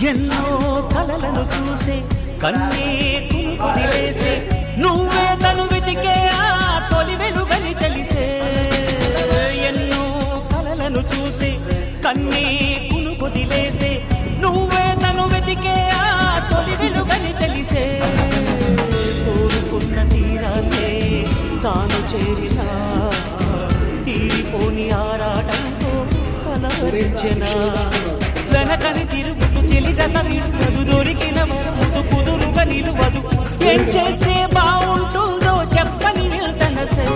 ఎన్నో కలలను చూసే కన్నే కుదిలేసే నువ్వే తను వెతికే ఆ తొలి వెలుగని తెలిసే ఎన్నో కలలను చూసే కన్నే కుదిలేసే నువ్వే తను వెతికే ఆ తొలి వెలుగని తెలిసే కోరుకున్న తీరాలే తాను చేరినా తీరిపోని ఆరాటంతో కలవరించెనా వెనకని తిరుగుతూ చెలిజత నిలువదు దొరికిన ముద్దు కుదురుగా నిలువదు ఏం చేస్తే బాగుంటుందో చెప్పని నిల్తనసే